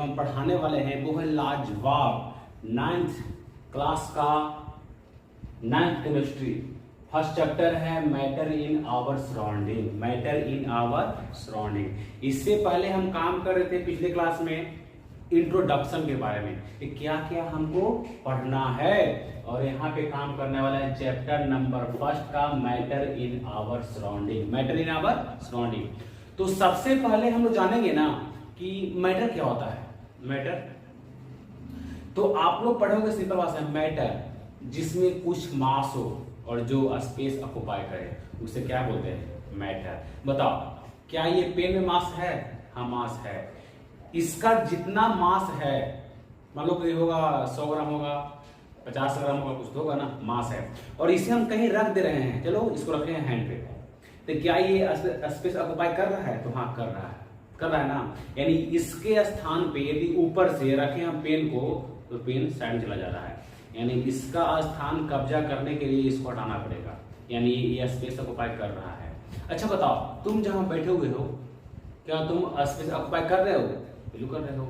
जो हम पढ़ाने वाले हैं वो है लाजवाब 9th क्लास का 9th केमिस्ट्री। फर्स्ट चैप्टर है matter in our surrounding. Matter in our surrounding. इससे पहले हम काम कर रहे थे पिछले क्लास में इंट्रोडक्शन के बारे में कि क्या क्या हमको पढ़ना है, और यहाँ पे काम करने वाला है चैप्टर नंबर 1 का matter in our surrounding. Matter in our surrounding. तो सबसे पहले हम लोग जानेंगे ना कि मैटर क्या होता है। मैटर तो आप लोग पढ़ोगे सिंपल भाषा में, मैटर जिसमें कुछ मास हो और जो स्पेस ऑक्युपाई करे उसे क्या बोलते हैं, मैटर। बताओ क्या ये पेन में मास है? हाँ मास है। इसका जितना मास है, मान लो कि होगा 100 ग्राम होगा, 50 ग्राम होगा, कुछ तो होगा ना, मास है, और इसे हम कहीं रख दे रहे हैं। चलो इसको रखे हैं हैंड पे, तो क्या ये स्पेस ऑक्युपाई कर रहा है? तो हाँ कर रहा है, कर रहा है ना। यानी इसके स्थान पे यदि ऊपर से रखें हम पेन को तो पेन साइड में चला जा रहा है, यानी इसका स्थान कब्जा करने के लिए इसको हटाना पड़ेगा, यानी ये स्पेस ऑक्युपाई कर रहा है। अच्छा बताओ, तुम जहां बैठे हुए हो क्या तुम स्पेस ऑक्युपाई कर रहे हो? बिल्कुल कर रहे हो।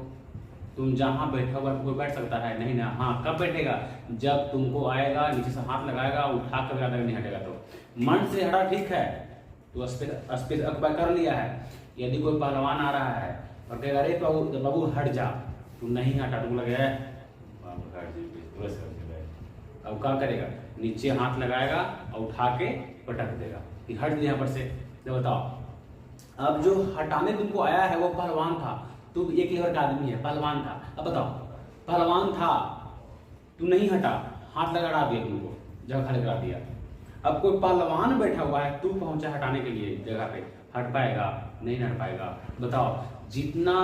तुम जहां बैठा हुआ कोई बैठ सकता है? नहीं ना। हाँ कब बैठेगा? जब तुमको आएगा, नीचे से हाथ लगाएगा, उठा कर नहीं हटेगा। तो मन से हटा ठीक है, तो स्पेस ऑक्युपाई कर लिया है। यदि कोई पहलवान आ रहा है और कहेगा अरे बाबू हट जा, तू नहीं हटा, तुम लगे अब क्या करेगा? नीचे हाथ लगाएगा और उठा के पटक देगा कि हट यहाँ पर से। तो बताओ अब जो हटाने तुमको आया है वो पहलवान था, तू एक लेवल का आदमी है, पहलवान था। अब बताओ पहलवान था, तू नहीं हटा, हाथ लगा दिया, तुमको जगह खाली करा दिया। अब कोई पहलवान बैठा हुआ है, तू पहुंचा हटाने के लिए जगह पे, हट पाएगा? नहीं हट पाएगा। बताओ जितना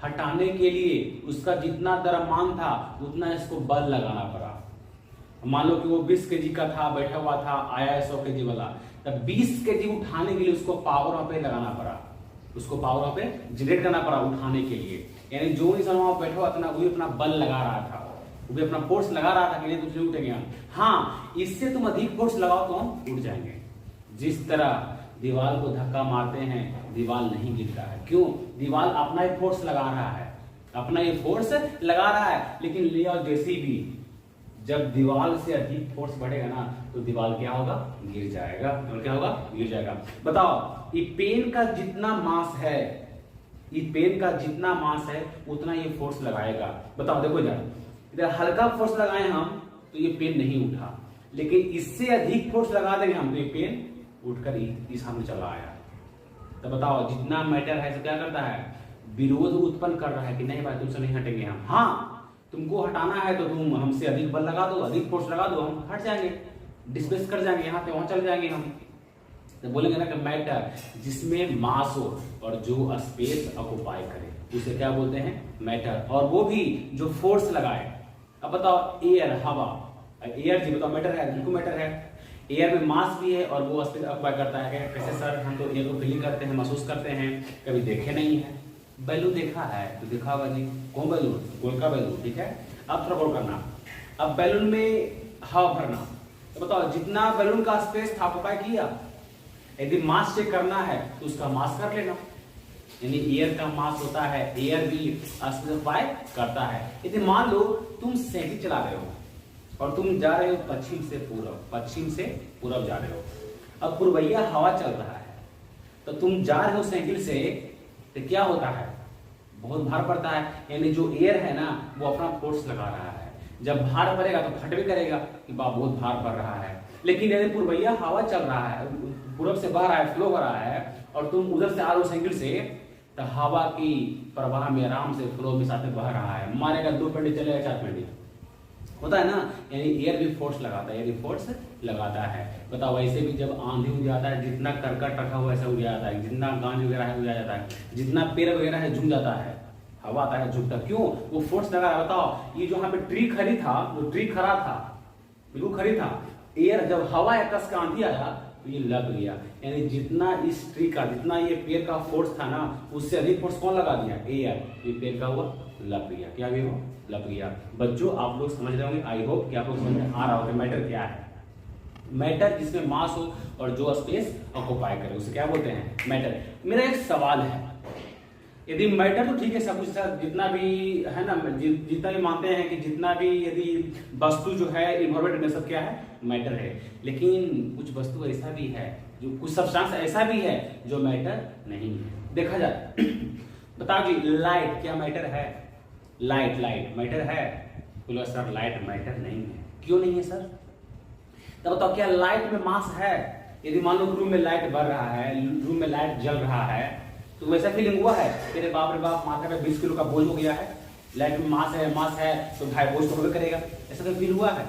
हटाने के लिए उसका जितना द्रव्यमान था उतना इसको बल लगाना पड़ा। मान लो कि वो 20 केजी का था, बैठा हुआ था, आया है 100 केजी वाला, तब 20 केजी उठाने के लिए उसको पावर वहां पे लगाना पड़ा, उसको पावर वहां पे जनरेट करना पड़ा उठाने के लिए। यानी जो इंसान वहां बैठा हुआ था ना, वो भी अपना बल लगा रहा था, वो भी अपना फोर्स लगा रहा था कि नहीं तुम उठेंगे हम। हाँ इससे तुम अधिक फोर्स लगाओ तो हम उठ जाएंगे। जिस तरह दीवार को धक्का मारते हैं, दीवार नहीं गिरता है। क्यों? दीवार अपना ही फोर्स लगा रहा है, अपना ही फोर्स लगा रहा है। लेकिन ले आओ जैसी भी, जब दीवार से अधिक फोर्स बढ़ेगा ना तो दीवार क्या होगा? गिर जाएगा। और क्या होगा? गिर जाएगा। बताओ ये पेन का जितना मास है, ये पेन का जितना मास है उतना ये फोर्स लगाएगा। बताओ देखो जरा, इधर हल्का फोर्स लगाए हम तो ये पेन नहीं उठा, लेकिन इससे अधिक फोर्स लगा देंगे हम तो ये पेन उठकर इस सामने चला आया। तो बताओ जितना मैटर है तो क्या करता है? विरोध उत्पन्न कर रहा है कि नहीं भाई तुमसे नहीं हटेंगे हम। हाँ तुमको हटाना है तो तुम हमसे अधिक बल लगा दो, अधिक फोर्स लगा दो, हम हट जाएंगे, डिस्प्लेस कर जाएंगे, यहाँ पे वहां चल जाएंगे हम। तो बोलेंगे ना कि मैटर जिसमें मास हो और जो स्पेस ऑक्युपाई करे उसे क्या बोलते हैं? मैटर। और वो भी जो फोर्स लगाए। अब बताओ एयर, हवा, एयर जी बताओ मैटर है? बिल्कुल मैटर है। एयर में मास भी है और वो स्पेस ऑक्युपाई करता है। कैसे सर? हम तो एयर को फीलिंग करते हैं, महसूस करते हैं, कभी देखे नहीं है। बैलून देखा है तो देखा होगा जी, कौन बैलून? गोल का बैलून, ठीक है। अब थोड़ा गौर करना, अब बैलून में हवा भरना। तो बताओ जितना बैलून का स्पेस था ऑक्युपाई किया, यदि मास चेक करना है तो उसका मास कर लेना, यानी एयर का मास होता है, एयर भी स्पेस ऑक्युपाई करता है। यदि मान लो तुम साइकिल चला रहे हो और तुम जा रहे हो पश्चिम से पूरब, पश्चिम से पूरब जा रहे हो। अब पूर्वैया हवा चल रहा है तो तुम जा रहे हो साइकिल से, तो क्या होता है? बहुत भार पड़ता है, यानी जो एयर है ना वो अपना फोर्स लगा रहा है। जब भार पड़ेगा तो फट भी करेगा कि बहुत भार पड़ रहा है। लेकिन यदि पूर्वैया हवा चल रहा है, पूरब से बह रहा है, फ्लो हो रहा है, और तुम उधर से आ रहे हो साइकिल से, तो हवा की प्रवाह में आराम से फ्लो में साथ में बह रहा है, मारेगा 2 पेंडी चलेगा 4 पेंडी, होता है ना। यानी एयर भी फोर्स लगाता है, एयर फोर्स लगाता है। बताओ वैसे भी जब आंधी उड़ जाता है, जितना करकट रखा हुआ ऐसा उड़ जाता है, जितना गांज वगैरह है उड़ जाता है, जितना पेड़ वगैरह है झुक जाता है, हवा आता है झुकता। क्यों? वो फोर्स लगा रहा है। बताओ ये जो यहाँ पे ट्री खड़ी था, वो ट्री खड़ा था, बिल्कुल खड़ी था, एयर जब हवा कस का आंधी आया तो ये लग गया। यानी जितना इस ट्री का, जितना ये पेड़ का फोर्स था ना, उससे अधिक फोर्स कौन लगा दिया? एयर। ये पेड़ का हुआ लग गया। क्या भी हो? लग गया। बच्चों आप लोग समझ रहे होंगे, आई होप कि आप लोग समझ में आ रहा होगा मैटर क्या है। मैटर जिसमें मास हो और जो स्पेस ऑक्युपाई करे उसे क्या बोलते हैं? मैटर। मेरा एक सवाल है, यदि मैटर तो ठीक है सब कुछ सर, जितना भी है ना, जितना भी मानते हैं कि जितना भी यदि वस्तु जो है इन्वॉल्वमेंट में सब क्या है, मैटर है। लेकिन कुछ वस्तु ऐसा भी है, जो कुछ सब्सटेंस ऐसा भी है जो मैटर नहीं है। देखा जाए बताओ जी, लाइट क्या मैटर है? लाइट मैटर है? बोलो सर लाइट मैटर नहीं है। क्यों नहीं है सर? तब बताओ क्या लाइट में मास है? यदि मान लो रूम में लाइट बढ़ रहा है, रूम में लाइट जल रहा है, तो वैसा फीलिंग हुआ है तेरे बाप रे बाप माथा पे 20 किलो का बोझ हो गया है, लाइट में मास है तो भाई बोझ तो करेगा, ऐसा तो फील हुआ है?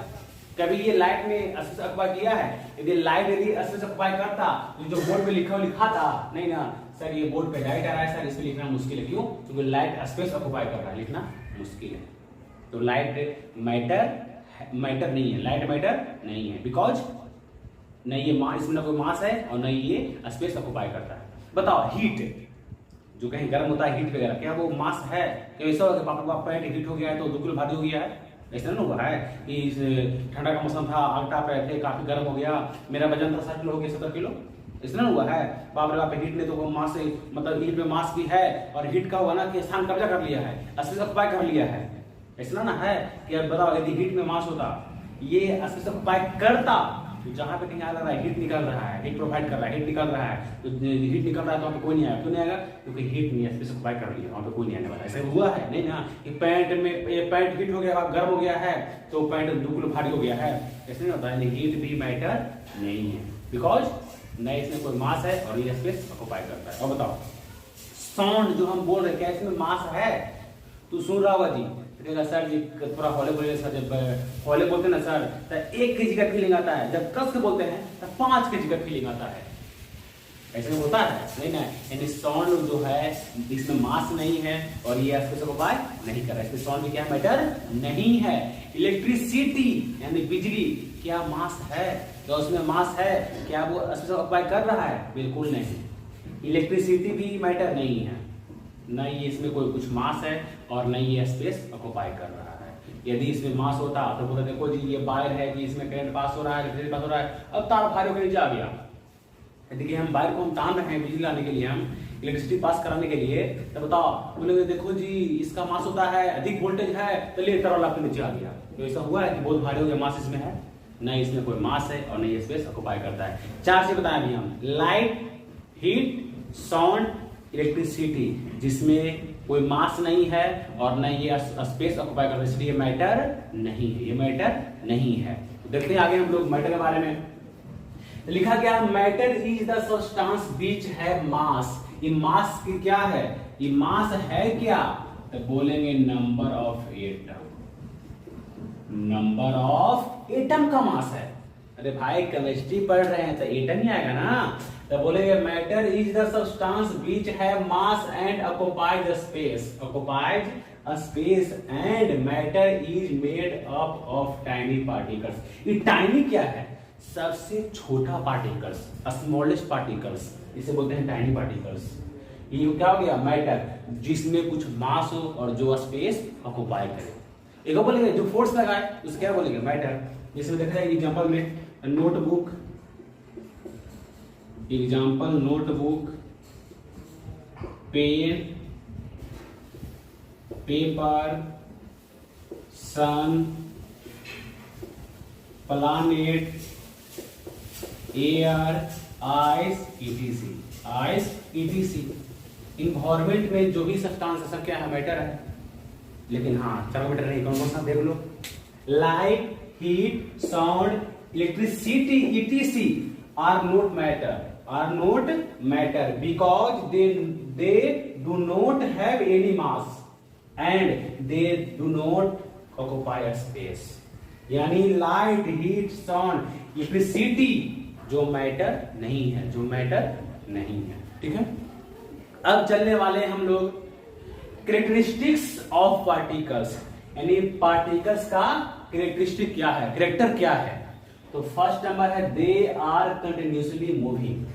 कभी ये लाइट में अस्तित्व अखबार किया है? यदि लाइट यदि अस्तित्व अखबार करता तो जो बोर्ड पे लिखा था, नहीं ना सर ये बोर्ड पे लाइट आ रहा है सर, इसमें लिखना मुश्किल है। क्यों? क्योंकि लाइट स्पेस ऑक्युपाई कर रहा है, लिखना मुश्किल है। तो लाइट मैटर नहीं है, लाइट मैटर नहीं है, बिकॉज नहीं ये इसमें ना कोई मास है और नहीं ये स्पेस ऑक्युपाई करता है। बताओ हीट जो कहीं गर्म होता है, हीट वगैरह, क्या वो मास है? क्या ऐसा होगा कि पापा का पैंट हीट हो गया है तो 2 किलो भारी हो गया है? ऐसा नहीं हुआ है कि ठंडा का मौसम था, आग टाप रहे थे, काफी गर्म हो गया, मेरा वजन था 60 किलो हो गया 70 किलो, ऐसा नहीं हुआ है? बाप रे बाप हीट ने तो वो मास से मतलब हीट में मास भी है और हीट का हुआ ना कि स्थान कब्जा कर लिया है, स्पेस ऑक्युपाई कर लिया है। ऐसा ना है कि अब बताओ यदि हीट में मास होता, ये स्पेस ऑक्युपाई करता, तो जहां पे कहीं आ रहा है हीट निकल रहा है, हीट प्रोवाइड कर रहा है, हीट निकल रहा है, तो हीट निकल रहा है तो वहाँ पे कोई नहीं आएगा। क्यों नहीं आएगा? क्योंकि हीट नहीं है, स्पेस ऑक्युपाई कर लिया, वहाँ पे कोई नहीं आने वाला। ऐसा हुआ है नहीं ना कि पैंट हीट हो गया, गर्म हो गया है तो पैंट 2 किलो भारी हो गया है, ऐसा नहीं होता है। हीट भी मैटर नहीं है, बिकॉज नहीं इसमें कोई मास है और ये स्पेस ऑक्युपाई करता है। और बताओ साउंड जो हम बोल रहे हैं क्या इसमें मास है? तू सुन रहा होगा जी, सर जी थोड़ा हौले बोले सर, जब हौले बोलते ना सर तो 1 kg का फीलिंग आता है, जब कस के बोलते हैं तो 5 kg का फीलिंग आता है। ऐसे में होता है नहीं ना? यानी साउंड जो है इसमें मास नहीं है और ये स्पेस ऑक्युपाई नहीं कर रहा है, इसमें साउंड भी क्या मैटर नहीं है। इलेक्ट्रिसिटी यानी बिजली क्या मास है? क्या उसमें मास है? क्या वो स्पेस ऑक्युपाई कर रहा है? बिल्कुल नहीं। इलेक्ट्रिसिटी भी मैटर नहीं है, नहीं इसमें कोई कुछ मास है और नहीं ये स्पेस ऑक्युपाई कर रहा है। यदि इसमें मास होता तो बोलते देखो जी ये वायर है कि इसमें करंट पास हो रहा है, इलेक्ट्रिसिटी पास हो रहा है, अब तार भारी होकर नीचे आ गया। यदि हम वायर को हम तान रहे हैं बिजली लाने के लिए, हम इलेक्ट्रिसिटी पास कराने के लिए, तो बताओ बोले देखो जी इसका मास होता है, अधिक वोल्टेज है, तो ले तार वाला नीचे आ गया। तो ऐसा हुआ है कि बहुत भारी हो गया, मास इसमें है नहीं, इसमें कोई मास है और नहीं स्पेस ऑक्युपाई करता है। 4 से बताया अभी हम, लाइट, हीट, साउंड, इलेक्ट्रिसिटी, जिसमें कोई मास नहीं है और न ये स्पेस ऑक्युपाई करता है, इसलिए मैटर नहीं है, ये मैटर नहीं है। तो देखते हैं आगे हम लोग मैटर के बारे में। लिखा गया matter is the substance which है मास। ये मास की क्या है? ये मास है क्या? तो बोलेंगे number of atom. Number of atom का मास है। अरे भाई केमिस्ट्री पढ़ रहे हैं तो एटम ही आएगा ना। तो बोलेंगे matter is the substance which have mass and occupies space. Occupies space and matter is made up of tiny particles. ये टाइनी क्या है? सबसे छोटा पार्टिकल्स, स्मॉलेस्ट पार्टिकल्स, इसे बोलते हैं टाइनी पार्टिकल्स। ये क्या हो गया? मैटर, जिसमें कुछ मास हो और जो स्पेस ऑक्युपाई करे। एक बोलेंगे जो फोर्स लगाए उसे क्या बोलेंगे? मैटर। जिसमें देखा जाए एग्जांपल में notebook, example notebook, pen, paper, sun, planet, air, ice, etc. Ice, etc environment में जो भी सब्सटेंस है सब क्या है? मैटर है। लेकिन हाँ चलो मैटर नहीं, कौन कौन सा देख लो? Light, heat, sound, electricity, etc are not matter, are not matter because they do not have any mass and they do not occupy a space। यानी लाइट, हीट, साउंड, इलेक्ट्रिसिटी जो मैटर नहीं है, जो मैटर नहीं है। ठीक है, अब चलने वाले हम लोग कैरेक्टरिस्टिक्स ऑफ पार्टिकल्स, यानी पार्टिकल्स का कैरेक्टरिस्टिक क्या है, कैरेक्टर क्या है। तो फर्स्ट नंबर है दे आर कंटिन्यूसली मूविंग,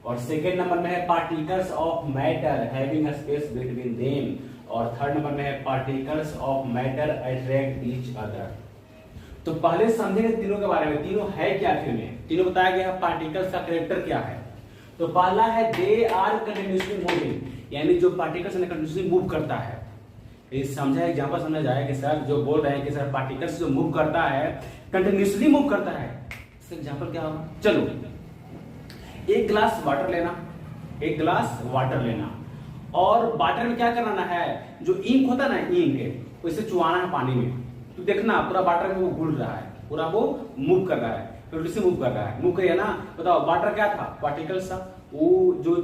और सेकेंड नंबर में है particles of matter having a space between them, और थर्ड नंबर में है particles of matter attract each other. तो पहले समझेंगे तीनों के बारे में, तीनों है क्या आखिर में, तीनों बताया गया है पार्टिकल्स का कैरेक्टर क्या है। तो पहला है दे आर कंटिन्यूसली मूविंग, यानी जो पार्टिकल्स कंटिन्यूसली मूव करता है। ये समझा, एग्जांपल समझा जाए कि सर जो बोल रहे हैं कि सर पार्टिकल्स जो मूव करता है कंटिन्यूसली मूव करता है, इसका एग्जांपल क्या होगा? चलो, एक गिलास वाटर लेना, एक गिलास वाटर लेना और वाटर में क्या करना है, जो इंक होता है ना, इंक उसे चुआना है पानी में। तो देखना पूरा वाटर में वो घुल रहा है, पूरा वो मूव कर रहा है, कंटिन्यूसली मूव कर रहा है, मूव करिए ना। बताओ वाटर क्या था? पार्टिकल्स था। वो जो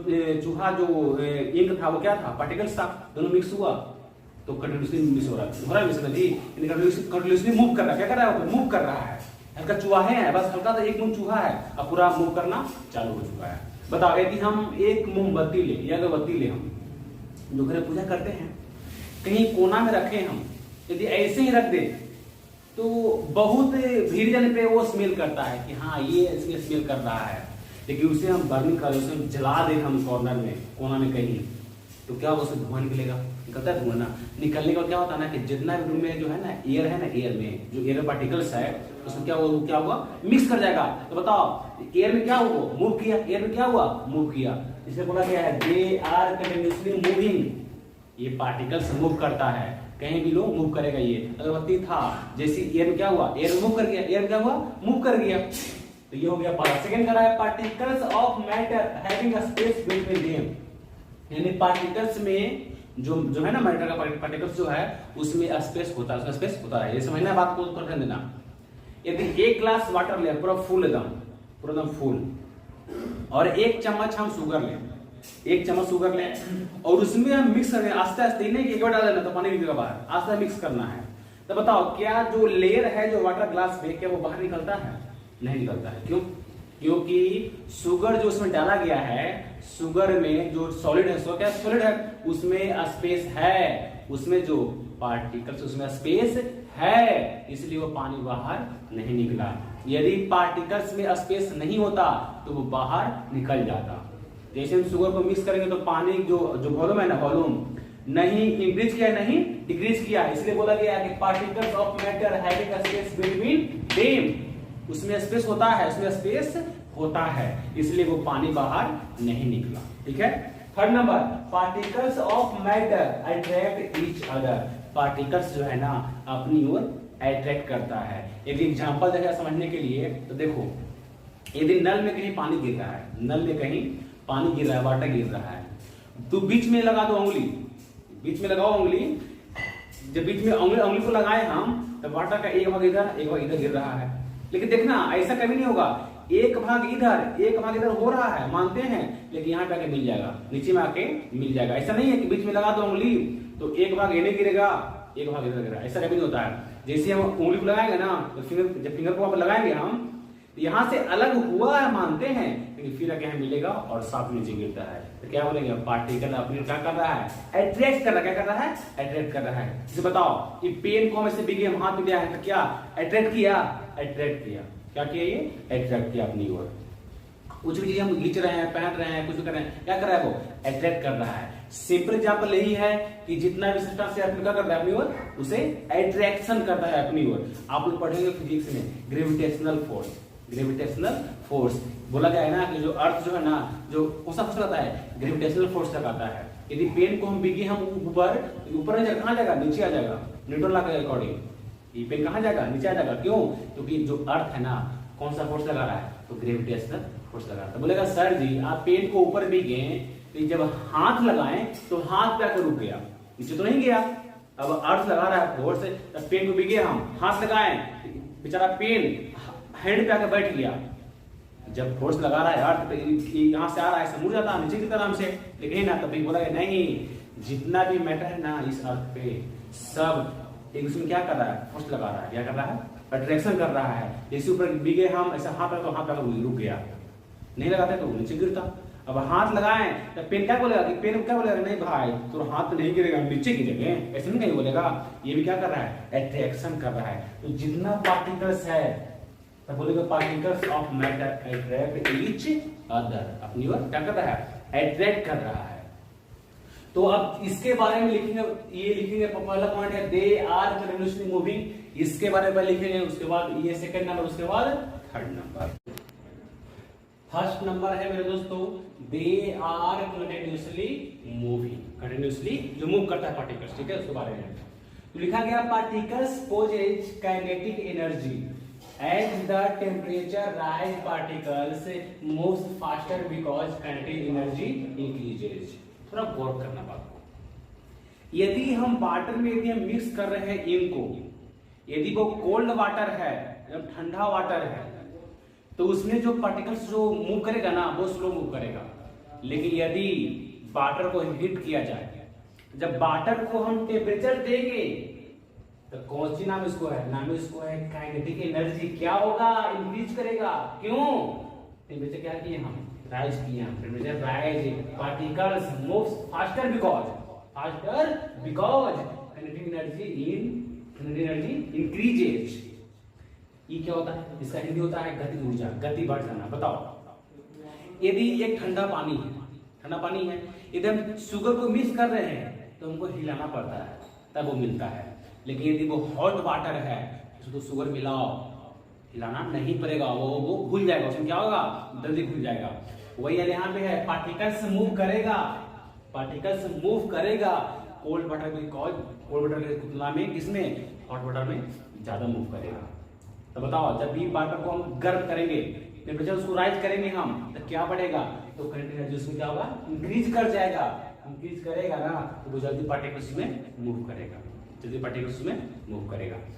चूहा जो इंक था वो क्या था? पार्टिकल्स था। दोनों मिक्स हुआ तो कंटिन्यूसली मिक्स हो रहा है मिक्स ना जी, कंटिन्यूसली मूव कर रहा है। क्या कर रहा है? मूव कर रहा है। हल्का चूहा है, बस हल्का सा एक चूहा है, अब पूरा मूव करना चालू हो चुका है। बताओ, यदि हम एक मोमबत्ती ले या अगरबत्ती ले, हम जो घर पूजा करते हैं, कहीं कोना में रखे हम, यदि ऐसे ही रख दे तो बहुत भीड़ जाने पे वो स्मेल करता है कि हाँ ये इसमें स्मेल कर रहा है। लेकिन उसे हम बर्निंग कर, उसे हम जला दे हम कॉर्नर में, कोना में कहीं, तो क्या होगा? उसमें धुआं निकलेगा, निकलता है धुआं ना। निकलने का क्या होता है ना कि जितना भी रूम में जो है ना एयर है ना, एयर में जो एयर पार्टिकल्स है उसमें क्या हुआ? मिक्स कर जाएगा। तो बताओ एयर में क्या हुआ? मूव किया। एयर में क्या हुआ? मूव किया। इसलिए बोला गया है दे आर कंटिन्यूअसली मूविंग। ये पार्टिकल्स मूव करता है, कहीं भी लो मूव करेगा। ये अगरबत्ती था, जैसे एयर में क्या हुआ? एयर मूव कर गया। एयर में क्या हुआ? मूव कर गया। तो ये हो गया पार्ट। सेकंड करा है particles of matter having a space between them, यानी पार्टिकल्स में जो है ना, मैटर का पार्टिकल्स जो है उसमें स्पेस होता है, उसका स्पेस होता है। ये समझना बात को, तो ध्यान देना। यदि एक ग्लास वाटर ले, पूरा फुल, एकदम फुल, और एक चम्मच हम शुगर लें, एक चम्मच शुगर लें और उसमें हम मिक्स करें आस्ते आस्ते, ही नहीं कि एक बार डाल देना तो पानी निकलेगा बाहर, आस्ते मिक्स करना है। तो बताओ क्या जो लेयर है जो वाटर ग्लास में, क्या वो बाहर निकलता है? नहीं निकलता है। क्यों? क्योंकि शुगर जो उसमें डाला गया है, शुगर में जो सॉलिड है, सो क्या सॉलिड है, उसमें स्पेस है, उसमें जो पार्टिकल्स उसमें स्पेस है, इसलिए वो पानी बाहर नहीं निकला। यदि पार्टिकल्स में स्पेस नहीं होता तो वो बाहर निकल जाता। जैसे हम शुगर को मिक्स करेंगे तो पानी जो वॉल्यूम है ना, वॉल्यूम नहीं इंक्रीज किया, नहीं डिक्रीज किया, इसलिए बोला गया है कि particles of matter having a space between them, उसमें स्पेस होता है, उसमें स्पेस होता है, इसलिए वो पानी बाहर नहीं निकला। ठीक है। Third number, particles of matter attract each other. Particles जो है ना अपनी ओर अट्रैक्ट करता है। एक एग्जांपल देखा समझने के लिए, तो देखो यदि नल में कहीं पानी गिर रहा है, नल में कहीं पानी गिर रहा है, वाटर गिर रहा है, तो बीच में लगा दो उंगली, बीच में लगाओ उंगली। जब बीच में उंगली को लगाए हम, तो वाटर का एक भाग इधर, एक भाग इधर गिर रहा है। लेकिन देखना ऐसा कभी नहीं होगा, एक भाग इधर एक भाग इधर हो रहा है, मानते हैं, लेकिन यहाँ पे आके मिल जाएगा, नीचे में आके मिल जाएगा। ऐसा नहीं है कि बीच में लगा दो उंगली तो एक भाग इधर गिरेगा, एक भाग इधर गिरेगा, ऐसा कभी नहीं होता है। जैसे हम उंगली को लगाएंगे ना, तो फिंगर को लगाएंगे हम, यहाँ से अलग हुआ है मानते हैं, लेकिन फिर आगे यहाँ मिलेगा और साफ नीचे गिरता है। तो क्या बोलेंगे? पार्टिकल अपनी क्या कर रहा है? अट्रैक्ट कर रहा है। क्या कर रहा है? अट्रैक्ट कर रहा है। जैसे बताओ ये पेन को हम ऐसे बिगे हम हाथ में लिया है, तो क्या अट्रैक्ट किया? अट्रैक्ट किया। क्या किया? ये अट्रैक्ट किया अपनी ओर। कुछ भी चीज हम खींच रहे हैं, पहन रहे हैं, कुछ कर रहे हैं, क्या कर रहा है? वो अट्रैक्ट कर रहा है। सिंपल एग्जांपल यही है कि जितना भी सिस्टम से अपने क्या करता है अपनी ओर, उसे अट्रैक्शन करता है अपनी ओर। आप लोग पढ़ेंगे फिजिक्स में ग्रेविटेशनल फोर्स, ग्रेविटेशनल फोर्स बोला गया है ना कि जो अर्थ जो है ना, जो कौन सा फोर्स लगाता है? ग्रेविटेशनल फोर्स लगाता है। यदि पेन को हम बिगे हम ऊपर कहाँ जाएगा? नीचे आ जाएगा, न्यूटन लॉ के अकॉर्डिंग। ये पेन कहाँ जाएगा? नीचे आ जाएगा। क्यों? क्योंकि जो अर्थ है ना, कौन सा फोर्स लगा रहा है? तो ग्रेविटेशनल फोर्स लगा रहा है। बोलेगा सर जी आप पेन को ऊपर बिगे, तो जब हाथ लगाएं तो हाथ पे आकर रुक गया, नीचे तो नहीं गया। अब अर्थ लगा रहा है फोर्स, तब पेन को बिगे हम, हाथ लगाएं, बेचारा पेन हैंड पे आकर बैठ गया। जब फोर्स लगा रहा है अर्थ पे, यहाँ से आ रहा है, मुड़ जाता है नीचे की तरफ से, लेकिन ना तभी बोला गया नहीं, जितना भी मैटर है ना इस अर्थ पे, सब एक दूसरे में क्या कर रहा है? फोर्स लगा रहा है। क्या कर रहा है? अट्रैक्शन कर रहा है। जैसे ऊपर बिगे हम, ऐसा हाथ लगा तो हाथ लगा रुक गया, नहीं लगाते तो नीचे गिरता। अब हाथ लगाएं तो पेन क्या बोलेगा? कि पेन क्या बोलेगा? नहीं भाई तो हाथ नहीं गिरेगा, नीचे गिरेंगे, ऐसे नहीं बोलेगा। ये भी क्या कर रहा है? अट्रैक्शन कर रहा है। तो जितना पार्टिकल्स है तब बोलेगा particles of matter attract each other, अपनी ओर क्या कर रहा है? अट्रैक्ट कर रहा है। तो अब इसके बारे में लिखेंगे, ये लिखेंगे पहला पॉइंट है दे आर कंटिन्यूअसली मूविंग, इसके बारे में लिखेंगे, उसके बाद ये सेकंड नंबर, उसके बाद थर्ड नंबर। फर्स्ट नंबर है मेरे दोस्तों, they are continuously moving, continuously जो मूव करता है पार्टिकल्स, ठीक है, उसके बारे में तो लिखा गया particles possess kinetic energy as the temperature rise particles moves faster because kinetic energy increases. थोड़ा गौर करना बात को, यदि हम वाटर में यदि हम मिक्स कर रहे हैं इंक को, यदि वो कोल्ड वाटर है, जब ठंडा वाटर है, तो उसमें जो पार्टिकल्स जो मूव करेगा ना वो स्लो मूव करेगा। लेकिन यदि वाटर को हीट किया जाए, जब वाटर को हम टेम्परेचर देंगे तो कौन सी नाम इसको है, नाम इसको है काइनेटिक एनर्जी। क्या होगा, इंक्रीज करेगा। क्यों, टेम्परेचर क्या किए हम, राइज किए हम, temperature rise, particles moves faster because kinetic energy increases. ये क्या होता है, इसका हिंदी होता है गति ऊर्जा, गति बढ़ जाना। बताओ, यदि एक ठंडा पानी है, यदि हम शुगर को मिक्स कर रहे हैं तो हमको हिलाना पड़ता है तब वो मिलता है। लेकिन यदि वो हॉट वाटर है, उसमें तो शुगर मिलाओ, हिलाना नहीं पड़ेगा, वो घुल जाएगा, उसमें क्या होगा, जल्दी घुल जाएगा। वही यहाँ पे है, पार्टिकल्स मूव करेगा कोल्ड वाटर के तुलना में, किसमें, हॉट वाटर में ज्यादा मूव करेगा। तो बताओ, जब भी वाटर को हम गर्म करेंगे, टेम्परेचर उसको राइज करेंगे हम, तो क्या बढ़ेगा, तो करंट एनर्जी उसमें क्या होगा, इंक्रीज कर जाएगा। इंक्रीज करेगा ना तो वो जल्दी पार्टिकल्स में मूव करेगा,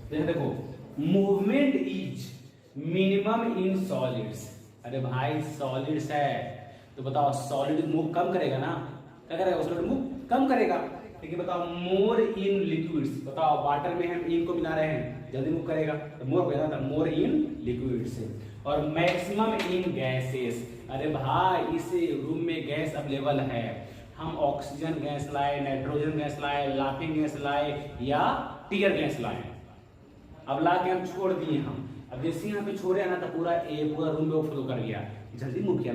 जैसे देखो, movement is minimum in solids. अरे भाई सॉलिड्स है तो बताओ, सॉलिड मूव कम करेगा ना, क्या करेगा, सॉलिड मूव कम करेगा। लेकिन बताओ, मोर इन लिक्विड्स, बताओ वाटर में हम इन को मिला रहे हैं, जल्दी मूव करेगा, तो मोर हो जाता है, मोर इन लिक्विड्स। और मैक्सिमम इन गैसेस, अरे भाई इस रूम में गैस अवेलेबल है, हम ऑक्सीजन गैस लाए, नाइट्रोजन गैस लाए, लाफिंग गैस लाए या टीयर गैस लाए, अब ला के हम छोड़ दिए हम, अब जैसे यहाँ पे छोड़े ना तो पूरा रूम में फ्लो कर गया, जल्दी मूव किया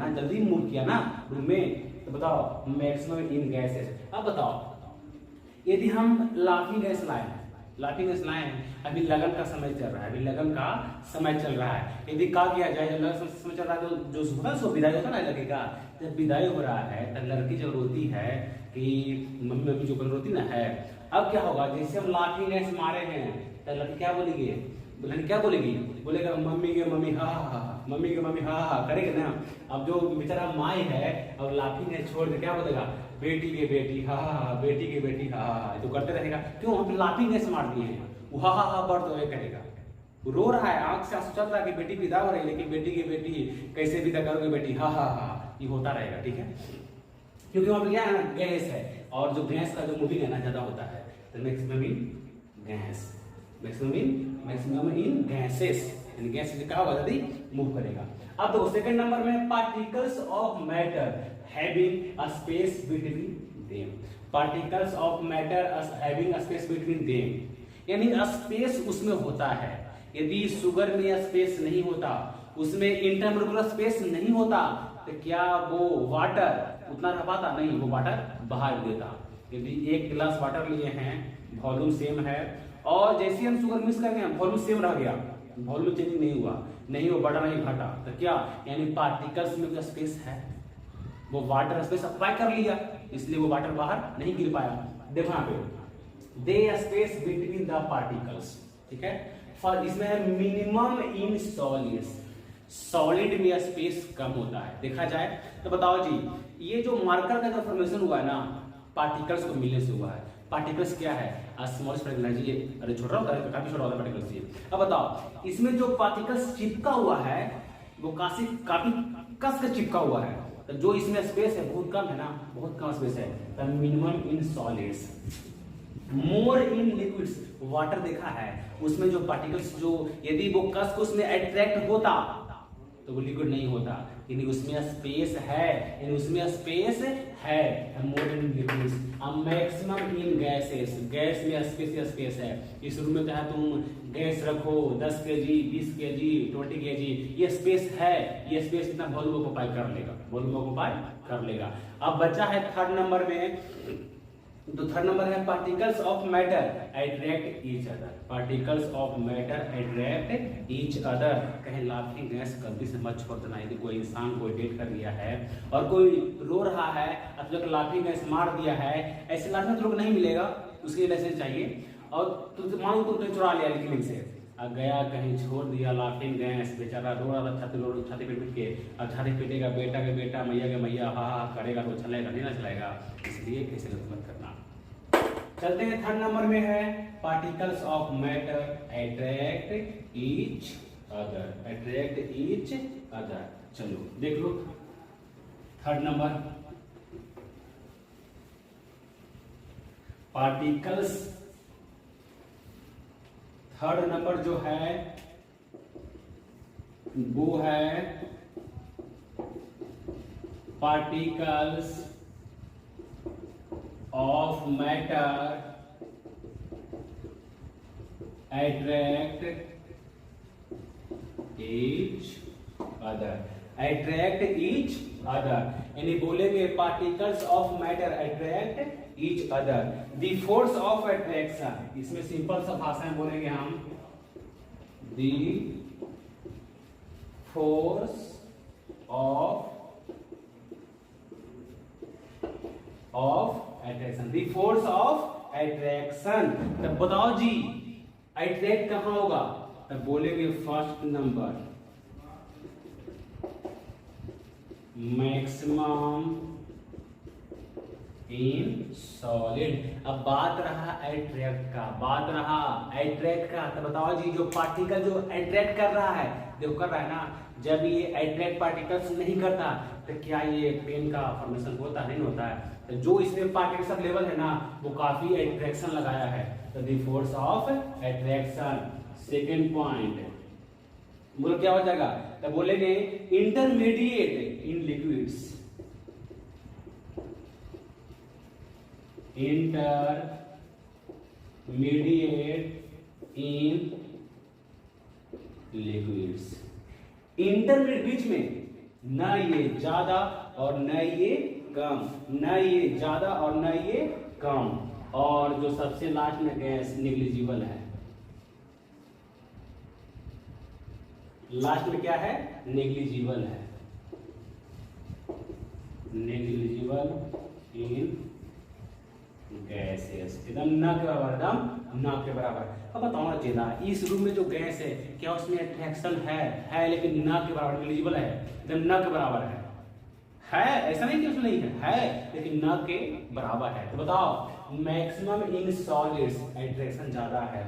ना रूम में। तो बताओ मैक्सिमम इन गैसेस। अब बताओ, यदि हम लाफिंग गैस लाए, अभी लगन का समय चल रहा है, यदि क्या किया जाए, जब लगन समय चल रहा है तो जो होता है सो विदाई होता है ना लड़के का, जब विदाई हो रहा है तो लड़की जो रोती है कि मम्मी जो रोती ना है, अब क्या होगा, जैसे हम लाफिंग गैस मारे हैं तो लड़की क्या बोलेगी, बोलेगा मम्मी के मम्मी हा करेगा ना। अब जो बेचारा माई है, अब लाफिंग गैस छोड़ के क्या बोलेगा, बेटी के बेटी हा, तो करते रहेगा। क्यों, हम लाफिंग गैस मार दिए हैं, वो हा बर्द करेगा, वो रो रहा है, आंख से आंसू चल रहा है कि बेटी विदा हो रही है, लेकिन बेटी की बेटी कैसे विदा करोगे बेटी, हा, ये होता रहेगा, ठीक है। क्योंकि वहां पे क्या है, गैस है, और जो गैस का जो मूविंग है ना ज्यादा होता है, तो मैक्सिमम इन गैसेस, यानी गैस क्या होगा, जल्दी मूव करेगा। अब देखो सेकंड नंबर में, particles of matter having a space between them, particles of matter having a space between them, यानी स्पेस उसमें होता है। यदि शुगर में स्पेस नहीं होता, उसमें इंटरमोलिकुलर स्पेस नहीं होता, तो क्या वो वाटर उतना रह पाता, नहीं, वो वाटर बाहर देता। यदि एक गिलास वाटर लिए हैं, वॉल्यूम सेम है, और जैसे हम शुगर मिक्स कर गए, वॉल्यूम सेम रह गया, वॉल्यूम चेंजिंग नहीं हुआ, नहीं वो बढ़ा नहीं घटा, तो क्या, यानी पार्टिकल्स में स्पेस है, वो वाटर स्पेस अप्लाई कर लिया, इसलिए वो वाटर बाहर नहीं गिर पाया। देखो यहाँ पे, there space between the particles, ठीक है। फॉर इसमें है मिनिमम इन सॉलिड में स्पेस कम होता है, देखा जाए तो। बताओ जी, ये जो मार्कर का जो फॉर्मेशन हुआ है ना, पार्टिकल्स को मिलने से हुआ है। पार्टिकल्स क्या है, स्मॉल स्पेक्ट्रल एनर्जी, अरे छोटा होता है, काफी छोटा होता है पार्टिकल्स ये। अब बताओ, इसमें जो पार्टिकल्स चिपका हुआ है वो काफी कस के चिपका हुआ है, तो जो इसमें स्पेस है बहुत कम है ना, बहुत कम स्पेस है। Minimum in solids, more in liquids, water देखा है, उसमें जो पार्टिकल्स जो यदि वो कस को उसमें अट्रैक्ट होता तो वो लिक्विड नहीं होता, यानी उसमें स्पेस है, more in liquids. Maximum in gases, gas में स्पेस है। इस रूम में चाहे तुम गैस रखो 10 kg, 20 kg, 20 kg, ये स्पेस है, ये स्पेस इतना वॉल्यूम ऑक्युपाई कर लेगा, अब बचा है थर्ड नंबर में, तो थर्ड नंबर है particles of matter attract each other. Particles of matter attract each other. कहीं लाफिंग गैस गलती से मत छोड़ देना। यदि कोई इंसान कोई डेट कर दिया है और कोई रो रहा है, अब जो लाफिंग गैस मार दिया है, ऐसे लाफिंग तो नहीं मिलेगा, उसके लिए लाइसेंस चाहिए। और तो मान लो तुमने चुरा लिया लेकिन से अब गया कहीं छोड़ दिया लाफिंग गैस, बेचारा रो रहा था छाती पे पीट के, अब छाती पीटेगा बेटा के बेटा मैया के मैया हा हा करेगा तो चलेगा नहीं ना चलेगा, इसलिए कैसे गलत मत करना। चलते हैं थर्ड नंबर में है particles of matter attract each other. Attract each other. चलो देख लो third number particles. Third number जो है वो है particles of matter attract each other. Attract each other यानी बोलेंगे particles of matter attract each other. The force of attraction, इसमें सिंपल सा भाषा में बोलेंगे हम the force of attraction. The force of attraction. तब बताओ जी अट्रैक्ट कहां होगा, तब बोलेंगे first number maximum in solid. अब बात रहा अट्रैक्ट का, तो बताओ जी जो पार्टिकल जो अट्रैक्ट कर रहा है, देखो कर रहा है ना, जब ये अट्रैक्ट पार्टिकल्स नहीं करता तो क्या ये पेन का फॉर्मेशन होता नहीं होता है। तो जो इसमें पार्टिकल्स ऑफ लेवल है ना वो काफी अट्रैक्शन लगाया है, तो the force of attraction. Second point बोलो क्या हो जाएगा, तो बोलेंगे intermediate in liquids. Intermediate in liquids. Intermediate बीच में न ये ज्यादा और न ये कम, न ये ज्यादा और न ये कम, और जो सबसे लास्ट में गैस निग्लिजिबल है। लास्ट में क्या है, नेग्लिजिबल है। नेग्लिजिबल इन गैसेस, एकदम न के बराबर, एकदम न के बराबर। अब बताओ ना चेला, इस रूम में जो गैस है क्या उसमें अट्रैक्शन है लेकिन न के बराबर, नेग्लिजिबल है, एकदम न के बराबर है ऐसा नहीं कि उसमें नहीं है लेकिन न के बराबर है। तो बताओ मैक्सिमम इन सॉलिड्स अट्रैक्शन ज्यादा है।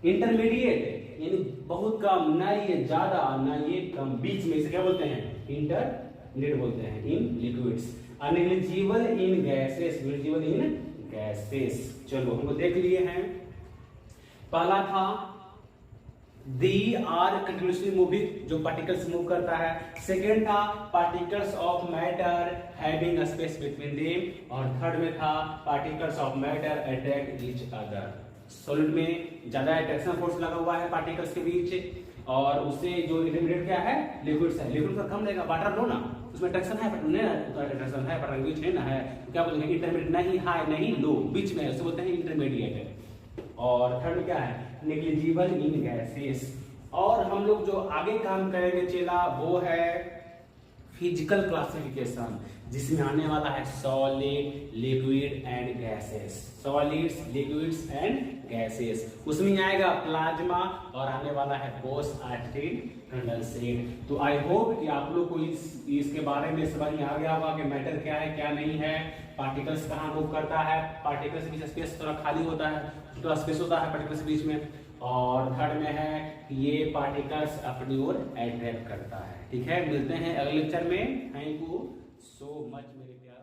इंटरमीडिएट यानी बहुत कम, ना ये ज्यादा ना ये कम, बीच में इसे क्या बोलते हैं, इंटरमीडिएट बोलते हैं in liquids. Negligible in gases, negligible in gases. चलो हमको देख लिए हैं। पहला था दी आर कंटिन्यूसली मूविंग, जो पार्टिकल्स मूव करता है। सेकेंड था particles of matter having space between them, और थर्ड में था particles of matter attract each other. Solid में ज्यादा अट्रैक्शन फोर्स लगा हुआ है पार्टिकल्स के बीच, और उससे जो इंटरमीडिएट क्या है, लिक्विड्स है। लिक्विड का कम रहेगा, वाटर लो ना, उसमें अट्रैक्शन है पर नहीं अट्रैक्शन है पर बीच है ना, है क्या बोलेंगे इंटरमीडिएट, नहीं हाई नहीं लो, बीच में, उससे बोलते हैं इंटरमीडिएट। और थर्ड क्या है, नेग्लिजिबल इन गैसेस। और हम लोग जो आगे काम करेंगे चेला वो है फिजिकल क्लासिफिकेशन, जिसमें आने वाला है solid, liquid and gases. Solids, liquids and gases, उसमें आएगा प्लाज्मा और आने वाला है पोस्ट आर्टिन कंडेंसेट। तो आई होप कि आप लोग को इसके बारे में समझ में आ गया होगा कि मैटर क्या है क्या नहीं है, पार्टिकल्स कहाँ मूव करता है, पार्टिकल्स के बीच स्पेस थोड़ा खाली होता है, थोड़ा स्पेस होता है पार्टिकल्स के बीच में, और थर्ड में है ये पार्टिकल्स अपनी ओर अट्रैक्ट करता है। ठीक है, मिलते हैं अगले लेक्चर में। थैंक यू सो मच मेरे प्यार।